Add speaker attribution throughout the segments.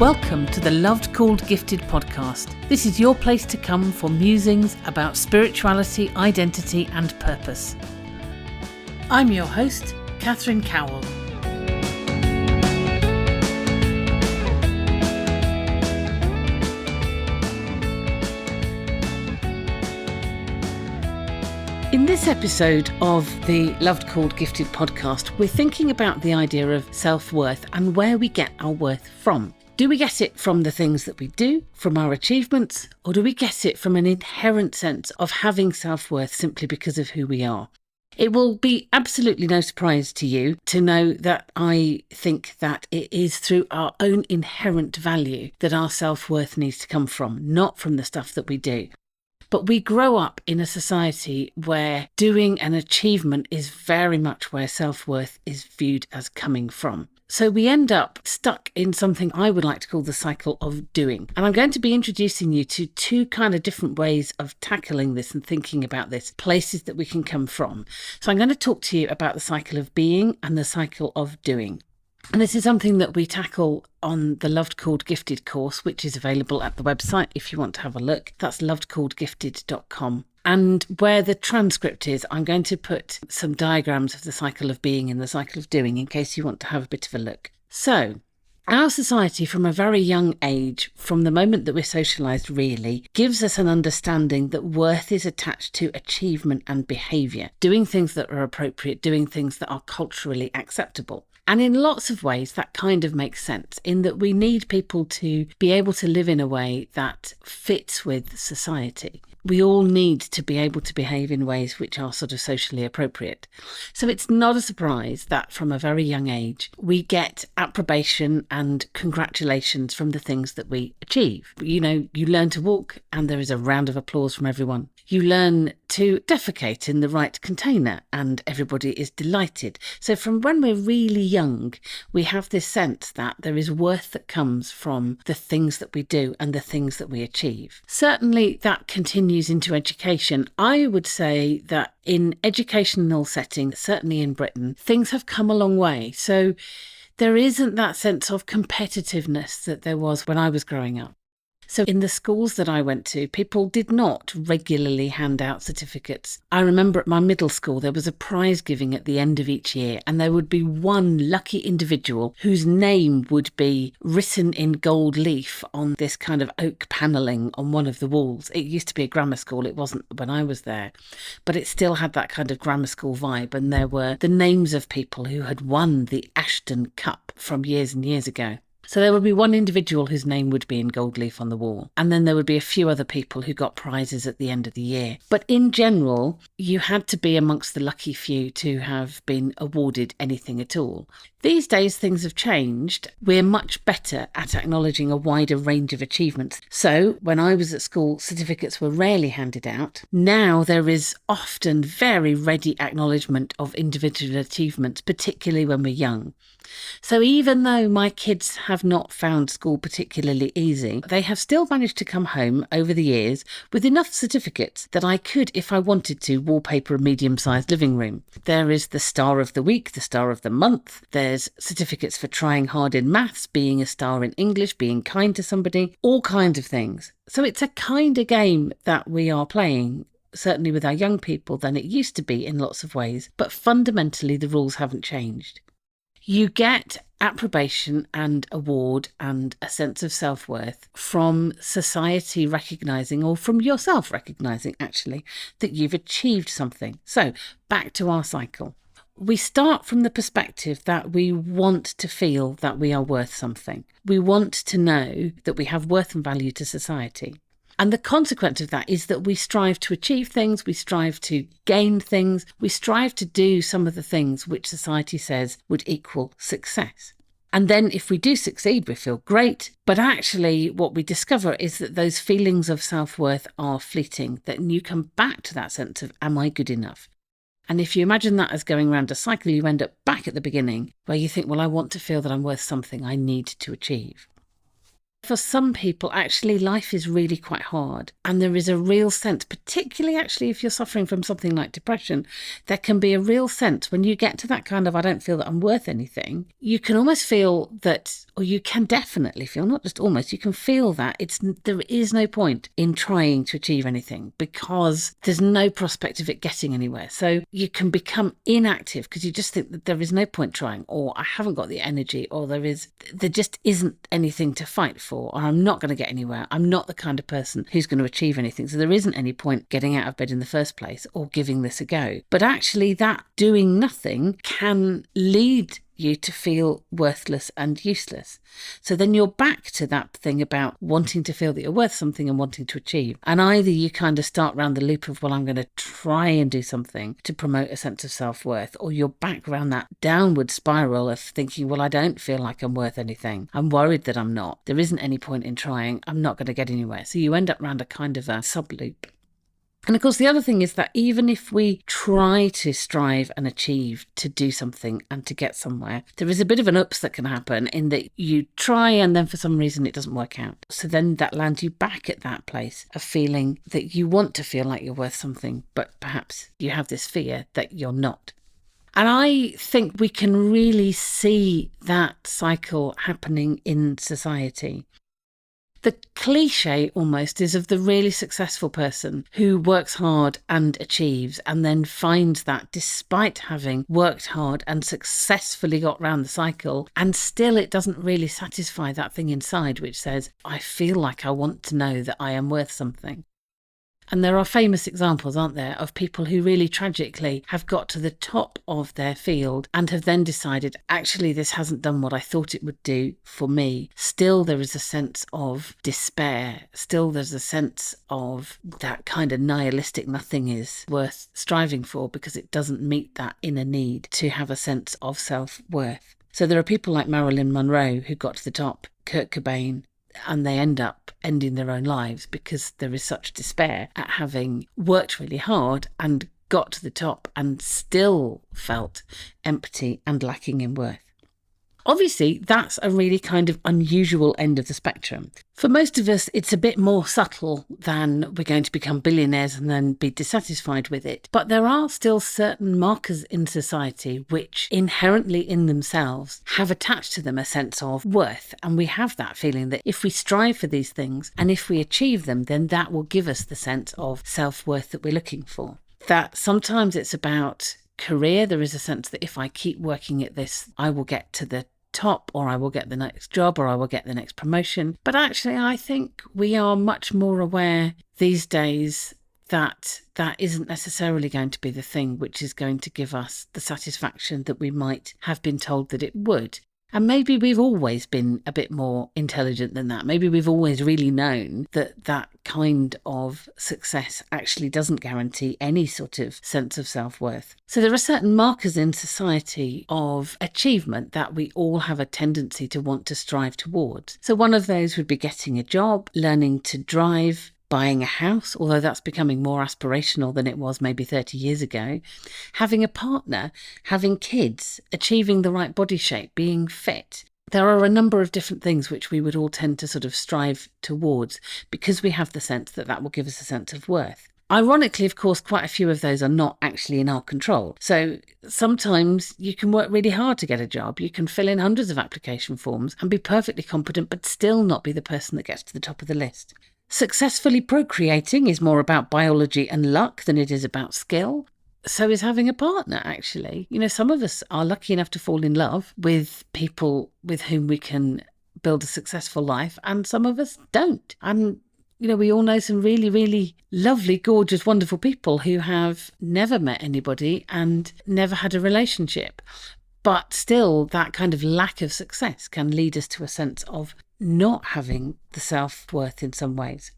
Speaker 1: Welcome to the Loved Called Gifted podcast. This is your place to come for musings about spirituality, identity and purpose. I'm your host, Catherine Cowell. In this episode of the Loved Called Gifted podcast, we're thinking about the idea of self-worth and where we get our worth from. Do we get it from the things that we do, from our achievements, or do we get it from an inherent sense of having self-worth simply because of who we are? It will be absolutely no surprise to you to know that I think that it is through our own inherent value that our self-worth needs to come from, not from the stuff that we do. But we grow up in a society where doing an achievement is very much where self-worth is viewed as coming from. So we end up stuck in something I would like to call the cycle of doing. And I'm going to be introducing you to two kind of different ways of tackling this and thinking about this, places that we can come from. So I'm going to talk to you about the cycle of being and the cycle of doing. And this is something that we tackle on the Loved Called Gifted course, which is available at the website if you want to have a look. That's lovedcalledgifted.com. And where the transcript is, I'm going to put some diagrams of the cycle of being and the cycle of doing in case you want to have a bit of a look. So, our society from a very young age, from the moment that we're socialised really, gives us an understanding that worth is attached to achievement and behaviour, doing things that are appropriate, doing things that are culturally acceptable. And in lots of ways, that kind of makes sense in that we need people to be able to live in a way that fits with society. We all need to be able to behave in ways which are sort of socially appropriate. So it's not a surprise that from a very young age, we get approbation and congratulations from the things that we achieve. You know, you learn to walk and there is a round of applause from everyone. You learn to defecate in the right container and everybody is delighted. So from when we're really young, we have this sense that there is worth that comes from the things that we do and the things that we achieve. Certainly that continues into education. I would say that in educational settings, certainly in Britain, things have come a long way. So there isn't that sense of competitiveness that there was when I was growing up. So in the schools that I went to, people did not regularly hand out certificates. I remember at my middle school, there was a prize giving at the end of each year, and there would be one lucky individual whose name would be written in gold leaf on this kind of oak panelling on one of the walls. It used to be a grammar school. It wasn't when I was there, but it still had that kind of grammar school vibe. And there were the names of people who had won the Ashton Cup from years and years ago. So there would be one individual whose name would be in gold leaf on the wall. And then there would be a few other people who got prizes at the end of the year. But in general, you had to be amongst the lucky few to have been awarded anything at all. These days, things have changed. We're much better at acknowledging a wider range of achievements. So when I was at school, certificates were rarely handed out. Now there is often very ready acknowledgement of individual achievements, particularly when we're young. So even though my kids have not found school particularly easy, they have still managed to come home over the years with enough certificates that I could, if I wanted to, wallpaper a medium-sized living room. There is the Star of the Week, the Star of the Month. There's certificates for trying hard in maths, being a star in English, being kind to somebody, all kinds of things. So it's a kind of game that we are playing, certainly with our young people, than it used to be in lots of ways. But fundamentally, the rules haven't changed. You get approbation and award and a sense of self-worth from society recognising, or from yourself recognising actually, that you've achieved something. So back to our cycle. We start from the perspective that we want to feel that we are worth something. We want to know that we have worth and value to society. And the consequence of that is that we strive to achieve things, we strive to gain things, we strive to do some of the things which society says would equal success. And then if we do succeed, we feel great. But actually what we discover is that those feelings of self-worth are fleeting, that you come back to that sense of, am I good enough? And if you imagine that as going around a cycle, you end up back at the beginning where you think, well, I want to feel that I'm worth something, I need to achieve. For some people, actually, life is really quite hard. And there is a real sense, particularly actually if you're suffering from something like depression, there can be a real sense when you get to that kind of, I don't feel that I'm worth anything, you can almost feel that, or you can definitely feel, not just almost, you can feel that there is no point in trying to achieve anything because there's no prospect of it getting anywhere. So you can become inactive because you just think that there is no point trying, or I haven't got the energy, or there just isn't anything to fight for, or I'm not going to get anywhere. I'm not the kind of person who's going to achieve anything. So there isn't any point getting out of bed in the first place or giving this a go. But actually that doing nothing can lead you to feel worthless and useless. So then you're back to that thing about wanting to feel that you're worth something and wanting to achieve. And either you kind of start around the loop of, well, I'm going to try and do something to promote a sense of self-worth, or you're back around that downward spiral of thinking, well, I don't feel like I'm worth anything. I'm worried that I'm not. There isn't any point in trying. I'm not going to get anywhere. So you end up around a kind of a sub-loop. And of course, the other thing is that even if we try to strive and achieve to do something and to get somewhere, there is a bit of an ups that can happen in that you try and then for some reason it doesn't work out. So then that lands you back at that place of feeling that you want to feel like you're worth something, but perhaps you have this fear that you're not. And I think we can really see that cycle happening in society. The cliche almost is of the really successful person who works hard and achieves and then finds that despite having worked hard and successfully got round the cycle, and still it doesn't really satisfy that thing inside which says, I feel like I want to know that I am worth something. And there are famous examples, aren't there, of people who really tragically have got to the top of their field and have then decided, actually, this hasn't done what I thought it would do for me. Still, there is a sense of despair. Still, there's a sense of that kind of nihilistic nothing is worth striving for because it doesn't meet that inner need to have a sense of self-worth. So there are people like Marilyn Monroe who got to the top, Kurt Cobain, and they end up ending their own lives because there is such despair at having worked really hard and got to the top and still felt empty and lacking in worth. Obviously, that's a really kind of unusual end of the spectrum. For most of us, it's a bit more subtle than we're going to become billionaires and then be dissatisfied with it. But there are still certain markers in society which inherently in themselves have attached to them a sense of worth. And we have that feeling that if we strive for these things and if we achieve them, then that will give us the sense of self-worth that we're looking for. That sometimes it's about career. There is a sense that if I keep working at this, I will get to the top, or I will get the next job, or I will get the next promotion. But actually, I think we are much more aware these days that that isn't necessarily going to be the thing which is going to give us the satisfaction that we might have been told that it would. And maybe we've always been a bit more intelligent than that. Maybe we've always really known that that kind of success actually doesn't guarantee any sort of sense of self-worth. So there are certain markers in society of achievement that we all have a tendency to want to strive towards. So one of those would be getting a job, learning to drive, buying a house, although that's becoming more aspirational than it was maybe 30 years ago, having a partner, having kids, achieving the right body shape, being fit. There are a number of different things which we would all tend to sort of strive towards because we have the sense that that will give us a sense of worth. Ironically, of course, quite a few of those are not actually in our control. So sometimes you can work really hard to get a job. You can fill in hundreds of application forms and be perfectly competent, but still not be the person that gets to the top of the list. Successfully procreating is more about biology and luck than it is about skill. So is having a partner, actually. You know, some of us are lucky enough to fall in love with people with whom we can build a successful life, and some of us don't. And, you know, we all know some really, really lovely, gorgeous, wonderful people who have never met anybody and never had a relationship. But still, that kind of lack of success can lead us to a sense of not having the self-worth in some ways.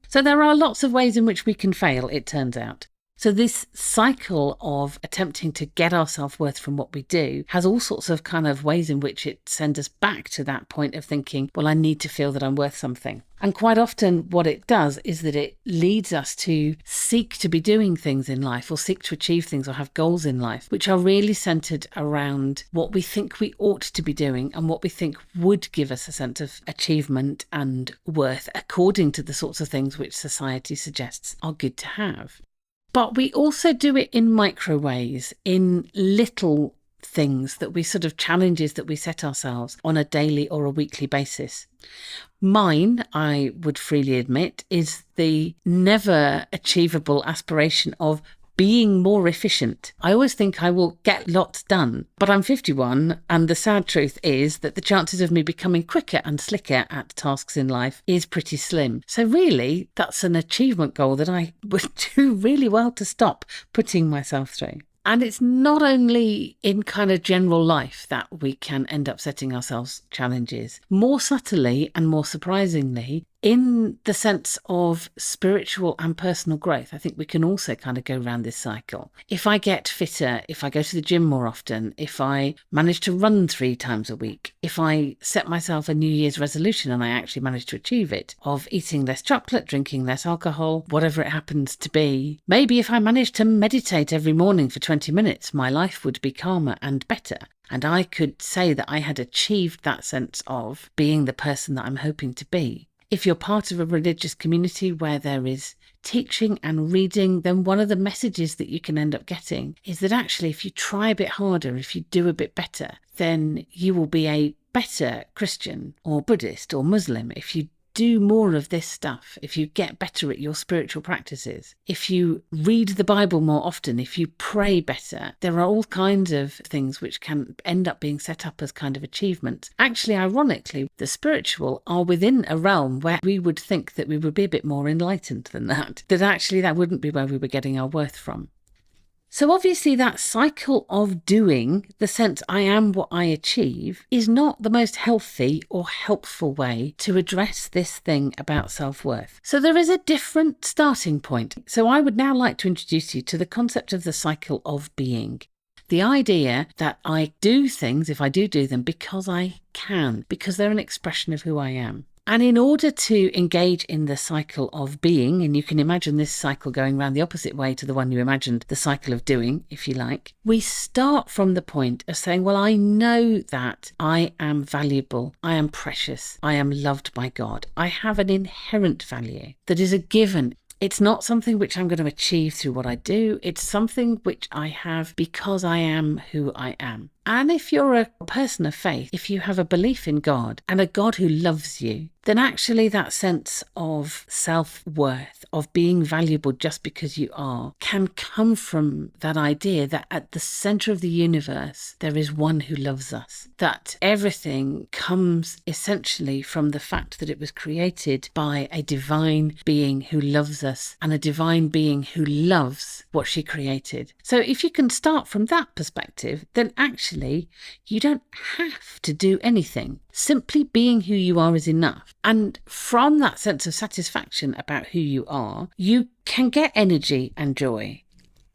Speaker 1: So there are lots of ways in which we can fail, it turns out. So this cycle of attempting to get our self-worth from what we do has all sorts of kind of ways in which it sends us back to that point of thinking, well, I need to feel that I'm worth something. And quite often what it does is that it leads us to seek to be doing things in life, or seek to achieve things, or have goals in life, which are really centered around what we think we ought to be doing and what we think would give us a sense of achievement and worth according to the sorts of things which society suggests are good to have. But we also do it in micro ways, in little things that we sort of challenges that we set ourselves on a daily or a weekly basis. Mine, I would freely admit, is the never achievable aspiration of being more efficient. I always think I will get lots done, but I'm 51, and the sad truth is that the chances of me becoming quicker and slicker at tasks in life is pretty slim. So really, that's an achievement goal that I would do really well to stop putting myself through. And it's not only in kind of general life that we can end up setting ourselves challenges. More subtly and more surprisingly, in the sense of spiritual and personal growth, I think we can also kind of go around this cycle. If I get fitter, if I go to the gym more often, if I manage to run 3 times a week, if I set myself a New Year's resolution and I actually manage to achieve it, of eating less chocolate, drinking less alcohol, whatever it happens to be, maybe if I manage to meditate every morning for 20 minutes, my life would be calmer and better. And I could say that I had achieved that sense of being the person that I'm hoping to be. If you're part of a religious community where there is teaching and reading, then one of the messages that you can end up getting is that actually if you try a bit harder, if you do a bit better, then you will be a better Christian or Buddhist or Muslim. If you do more of this stuff, if you get better at your spiritual practices, if you read the Bible more often, if you pray better, there are all kinds of things which can end up being set up as kind of achievements. Actually, ironically, the spiritual are within a realm where we would think that we would be a bit more enlightened than that actually that wouldn't be where we were getting our worth from. So obviously that cycle of doing, the sense I am what I achieve, is not the most healthy or helpful way to address this thing about self-worth. So there is a different starting point. So I would now like to introduce you to the concept of the cycle of being. The idea that I do things, if I do them, because I can, because they're an expression of who I am. And in order to engage in the cycle of being, and you can imagine this cycle going round the opposite way to the one you imagined, the cycle of doing, if you like, we start from the point of saying, well, I know that I am valuable, I am precious, I am loved by God. I have an inherent value that is a given. It's not something which I'm going to achieve through what I do. It's something which I have because I am who I am. And if you're a person of faith, if you have a belief in God and a God who loves you, then actually that sense of self-worth, of being valuable just because you are, can come from that idea that at the center of the universe, there is one who loves us. That everything comes essentially from the fact that it was created by a divine being who loves us and a divine being who loves what she created. So if you can start from that perspective, then actually you don't have to do anything. Simply being who you are is enough. And from that sense of satisfaction about who you are, you can get energy and joy.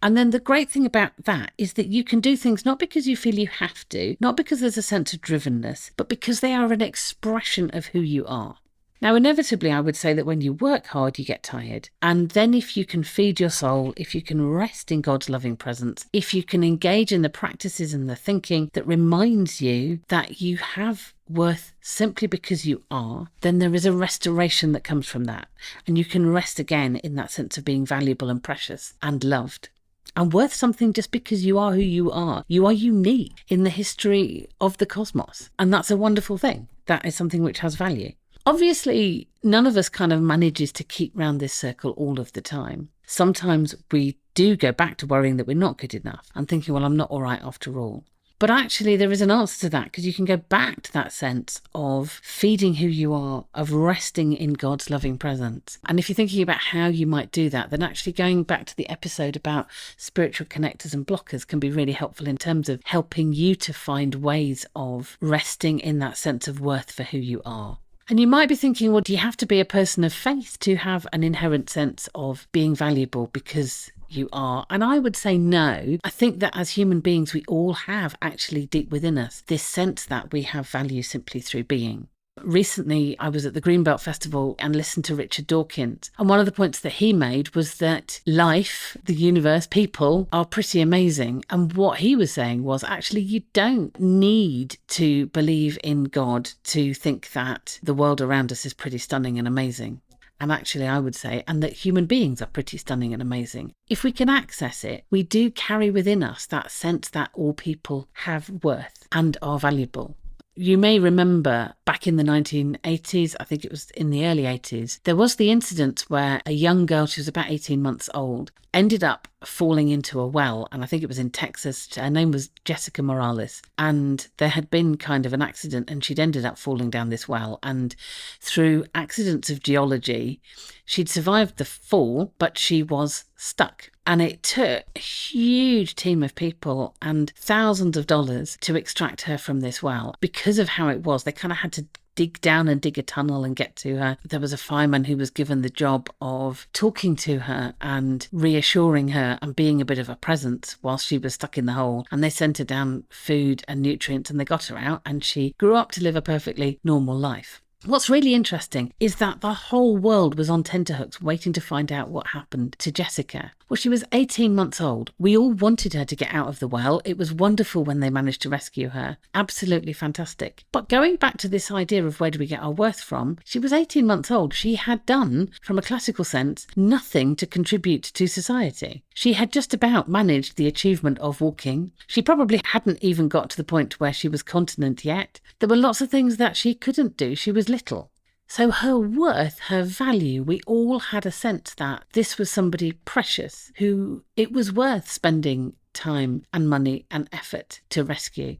Speaker 1: And then the great thing about that is that you can do things not because you feel you have to, not because there's a sense of drivenness, but because they are an expression of who you are. Now, inevitably, I would say that when you work hard, you get tired. And then if you can feed your soul, if you can rest in God's loving presence, if you can engage in the practices and the thinking that reminds you that you have worth simply because you are, then there is a restoration that comes from that. And you can rest again in that sense of being valuable and precious and loved. And worth something just because you are who you are. You are unique in the history of the cosmos. And that's a wonderful thing. That is something which has value. Obviously, none of us kind of manages to keep round this circle all of the time. Sometimes we do go back to worrying that we're not good enough and thinking, well, I'm not all right after all. But actually, there is an answer to that, because you can go back to that sense of feeding who you are, of resting in God's loving presence. And if you're thinking about how you might do that, then actually going back to the episode about spiritual connectors and blockers can be really helpful in terms of helping you to find ways of resting in that sense of worth for who you are. And you might be thinking, well, do you have to be a person of faith to have an inherent sense of being valuable because you are? And I would say no. I think that as human beings, we all have actually deep within us this sense that we have value simply through being. Recently, I was at the Greenbelt Festival and listened to Richard Dawkins. And one of the points that he made was that life, the universe, people are pretty amazing. And what he was saying was actually you don't need to believe in God to think that the world around us is pretty stunning and amazing. And actually, I would say, and that human beings are pretty stunning and amazing. If we can access it, we do carry within us that sense that all people have worth and are valuable. You may remember back in the 1980s, I think it was in the early 80s, there was the incident where a young girl, she was about 18 months old, ended up falling into a well. And I think it was in Texas. Her name was Jessica Morales. And there had been kind of an accident and she'd ended up falling down this well. And through accidents of geology, she'd survived the fall, but she was stuck. And it took a huge team of people and thousands of dollars to extract her from this well. Because of how it was, they kind of had to dig down and dig a tunnel and get to her. There was a fireman who was given the job of talking to her and reassuring her and being a bit of a presence while she was stuck in the hole. And they sent her down food and nutrients and they got her out and she grew up to live a perfectly normal life. What's really interesting is that the whole world was on tenterhooks waiting to find out what happened to Jessica. Well, she was 18 months old. We all wanted her to get out of the well. It was wonderful when they managed to rescue her. Absolutely fantastic. But going back to this idea of where do we get our worth from, she was 18 months old. She had done, from a classical sense, nothing to contribute to society. She had just about managed the achievement of walking. She probably hadn't even got to the point where she was continent yet. There were lots of things that she couldn't do. She was little. So her worth, her value, we all had a sense that this was somebody precious who it was worth spending time and money and effort to rescue.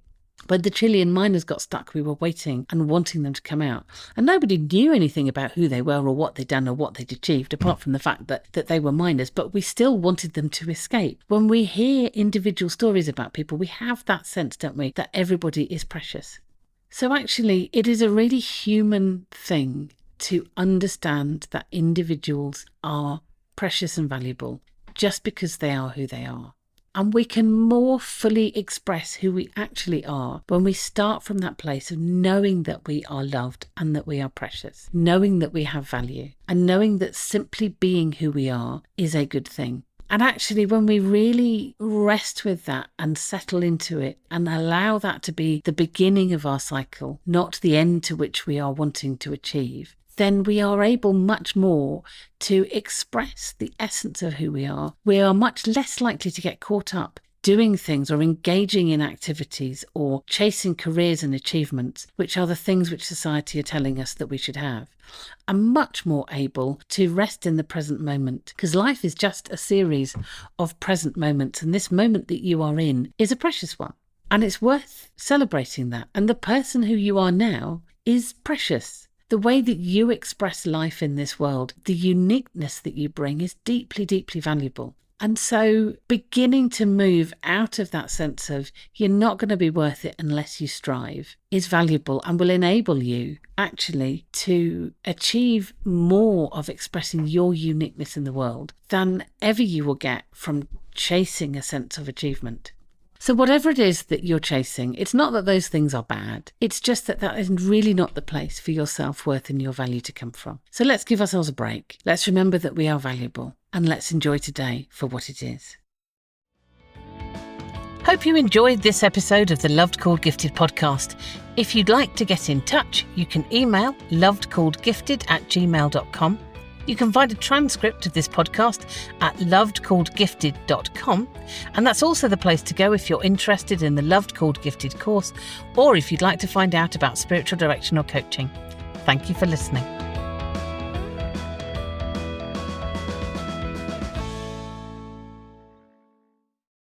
Speaker 1: When the Chilean miners got stuck, we were waiting and wanting them to come out. And nobody knew anything about who they were or what they'd done or what they'd achieved, apart from the fact that they were miners. But we still wanted them to escape. When we hear individual stories about people, we have that sense, don't we, that everybody is precious. So actually, it is a really human thing to understand that individuals are precious and valuable just because they are who they are. And we can more fully express who we actually are when we start from that place of knowing that we are loved and that we are precious, knowing that we have value, and knowing that simply being who we are is a good thing. And actually, when we really rest with that and settle into it and allow that to be the beginning of our cycle, not the end to which we are wanting to achieve, then we are able much more to express the essence of who we are. We are much less likely to get caught up doing things or engaging in activities or chasing careers and achievements, which are the things which society are telling us that we should have. I'm much more able to rest in the present moment, because life is just a series of present moments, and this moment that you are in is a precious one, and it's worth celebrating that. And the person who you are now is precious. The way that you express life in this world, the uniqueness that you bring is deeply, deeply valuable. And so beginning to move out of that sense of you're not going to be worth it unless you strive is valuable and will enable you actually to achieve more of expressing your uniqueness in the world than ever you will get from chasing a sense of achievement. So whatever it is that you're chasing, it's not that those things are bad. It's just that is really not the place for your self-worth and your value to come from. So let's give ourselves a break. Let's remember that we are valuable and let's enjoy today for what it is. Hope you enjoyed this episode of the Loved Called Gifted podcast. If you'd like to get in touch, you can email lovedcalledgifted@gmail.com. You can find a transcript of this podcast at lovedcalledgifted.com, and that's also the place to go if you're interested in the Loved Called Gifted course, or if you'd like to find out about spiritual direction or coaching. Thank you for listening.